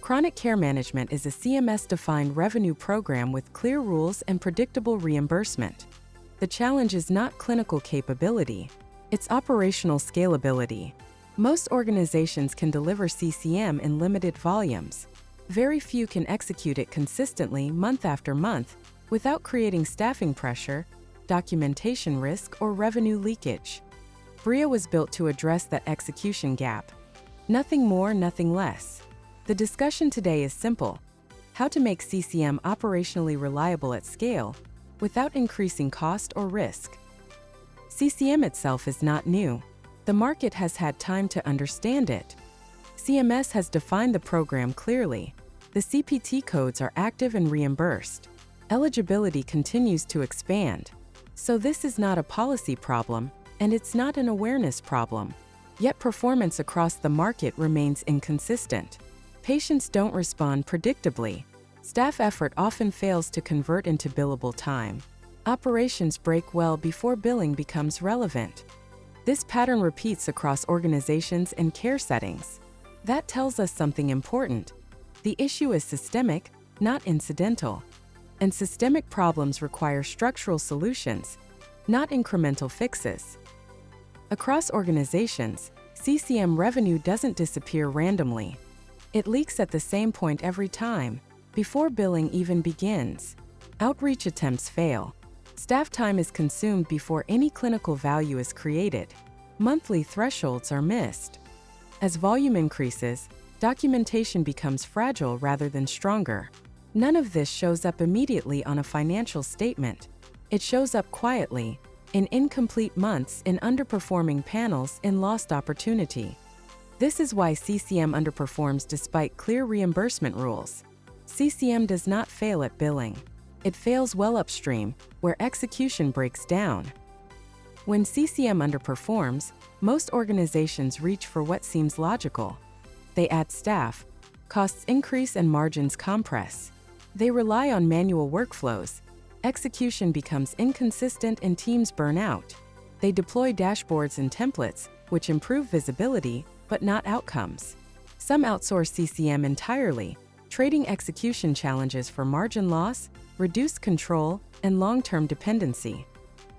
Chronic care management is a CMS-defined revenue program with clear rules and predictable reimbursement. The challenge is not clinical capability, it's operational scalability. Most organizations can deliver CCM in limited volumes. Very few can execute it consistently month after month without creating staffing pressure, documentation risk, or revenue leakage. Briea was built to address that execution gap. Nothing more, nothing less. The discussion today is simple: how to make CCM operationally reliable at scale without increasing cost or risk. CCM itself is not new. The market has had time to understand it. CMS has defined the program clearly. The CPT codes are active and reimbursed. Eligibility continues to expand. So this is not a policy problem, and it's not an awareness problem. Yet performance across the market remains inconsistent. Patients don't respond predictably. Staff effort often fails to convert into billable time. Operations break well before billing becomes relevant. This pattern repeats across organizations and care settings. That tells us something important. The issue is systemic, not incidental. And systemic problems require structural solutions, not incremental fixes. Across organizations, CCM revenue doesn't disappear randomly. It leaks at the same point every time, before billing even begins. Outreach attempts fail. Staff time is consumed before any clinical value is created. Monthly thresholds are missed. As volume increases, documentation becomes fragile rather than stronger. None of this shows up immediately on a financial statement. It shows up quietly, in incomplete months, in underperforming panels, in lost opportunity. This is why CCM underperforms despite clear reimbursement rules. CCM does not fail at billing. It fails well upstream, where execution breaks down. When CCM underperforms, most organizations reach for what seems logical. They add staff, costs increase and margins compress. They rely on manual workflows. Execution becomes inconsistent and teams burn out. They deploy dashboards and templates, which improve visibility, but not outcomes. Some outsource CCM entirely, trading execution challenges for margin loss, reduced control, and long-term dependency.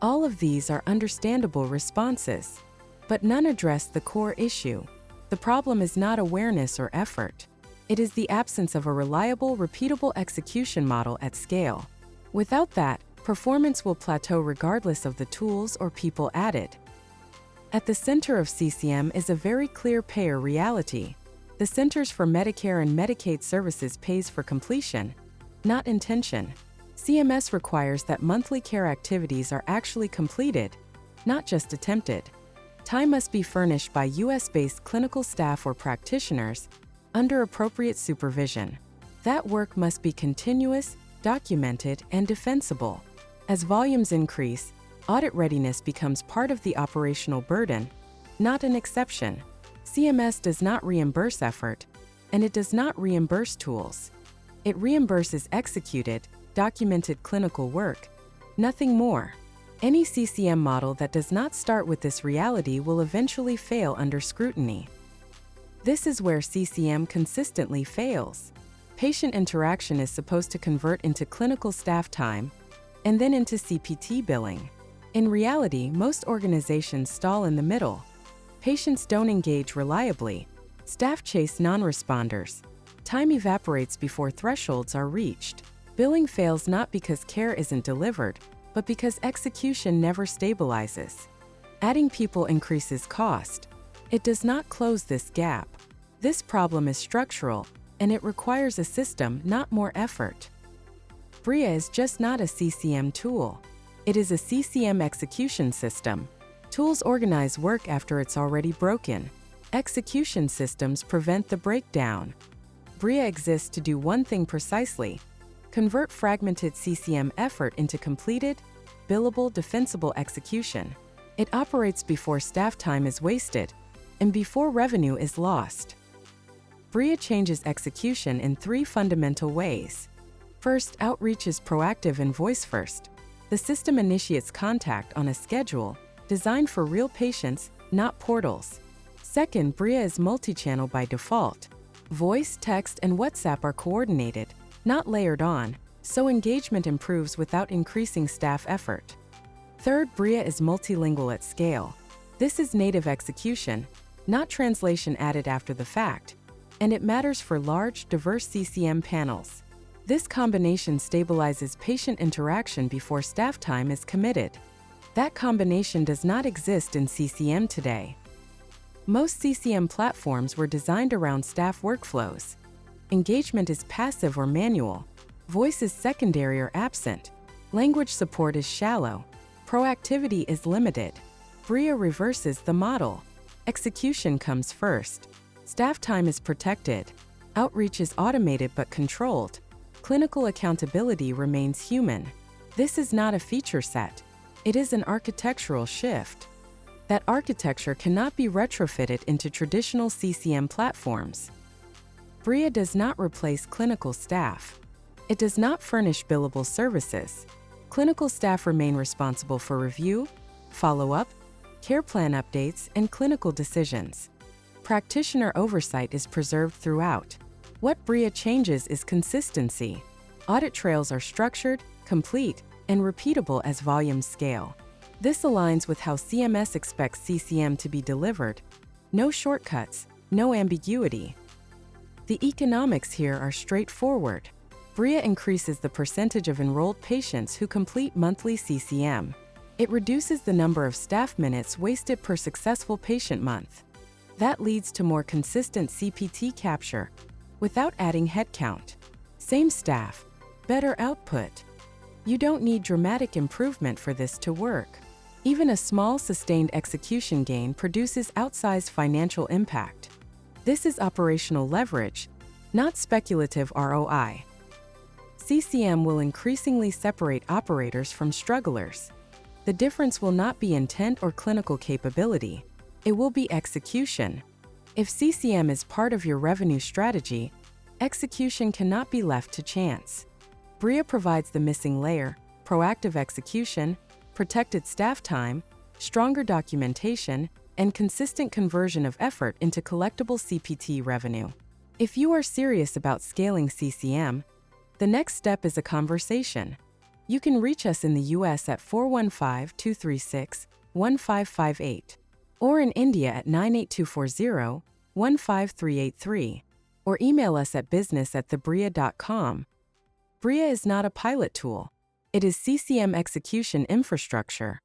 All of these are understandable responses, but none address the core issue. The problem is not awareness or effort. It is the absence of a reliable, repeatable execution model at scale. Without that, performance will plateau regardless of the tools or people added. At the center of CCM is a very clear payer reality. The Centers for Medicare and Medicaid Services pays for completion, not intention. CMS requires that monthly care activities are actually completed, not just attempted. Time must be furnished by US-based clinical staff or practitioners under appropriate supervision. That work must be continuous, documented, and defensible. As volumes increase, audit readiness becomes part of the operational burden, not an exception. CMS does not reimburse effort, and it does not reimburse tools. It reimburses executed, documented clinical work, nothing more. Any CCM model that does not start with this reality will eventually fail under scrutiny. This is where CCM consistently fails. Patient interaction is supposed to convert into clinical staff time, and then into CPT billing. In reality, most organizations stall in the middle. Patients don't engage reliably. Staff chase non-responders. Time evaporates before thresholds are reached. Billing fails not because care isn't delivered, but because execution never stabilizes. Adding people increases cost. It does not close this gap. This problem is structural, and it requires a system, not more effort. Briea is just not a CCM tool. It is a CCM execution system. Tools organize work after it's already broken. Execution systems prevent the breakdown. Briea exists to do one thing precisely: convert fragmented CCM effort into completed, billable, defensible execution. It operates before staff time is wasted and before revenue is lost. Briea changes execution in three fundamental ways. First, outreach is proactive and voice-first. The system initiates contact on a schedule designed for real patients, not portals. Second, Briea is multi-channel by default. Voice, text, and WhatsApp are coordinated, not layered on, so engagement improves without increasing staff effort. Third, Briea is multilingual at scale. This is native execution, not translation added after the fact, and it matters for large, diverse CCM panels. This combination stabilizes patient interaction before staff time is committed. That combination does not exist in CCM today. Most CCM platforms were designed around staff workflows. Engagement is passive or manual. Voice is secondary or absent. Language support is shallow. Proactivity is limited. Briea reverses the model. Execution comes first. Staff time is protected. Outreach is automated but controlled. Clinical accountability remains human. This is not a feature set. It is an architectural shift. That architecture cannot be retrofitted into traditional CCM platforms. Briea does not replace clinical staff. It does not furnish billable services. Clinical staff remain responsible for review, follow-up, care plan updates, and clinical decisions. Practitioner oversight is preserved throughout. What Briea changes is consistency. Audit trails are structured, complete, and repeatable as volumes scale. This aligns with how CMS expects CCM to be delivered. No shortcuts, no ambiguity. The economics here are straightforward. Briea increases the percentage of enrolled patients who complete monthly CCM. It reduces the number of staff minutes wasted per successful patient month. That leads to more consistent CPT capture, without adding headcount. Same staff, better output. You don't need dramatic improvement for this to work. Even a small sustained execution gain produces outsized financial impact. This is operational leverage, not speculative ROI. CCM will increasingly separate operators from strugglers. The difference will not be intent or clinical capability. It will be execution. If CCM is part of your revenue strategy, execution cannot be left to chance. Briea provides the missing layer: proactive execution, protected staff time, stronger documentation, and consistent conversion of effort into collectible CPT revenue. If you are serious about scaling CCM, the next step is a conversation. You can reach us in the US at 415-236-1558, or in India at 98240-15383, or email us at business@thebriea.com. Briea is not a pilot tool. It is CCM execution infrastructure.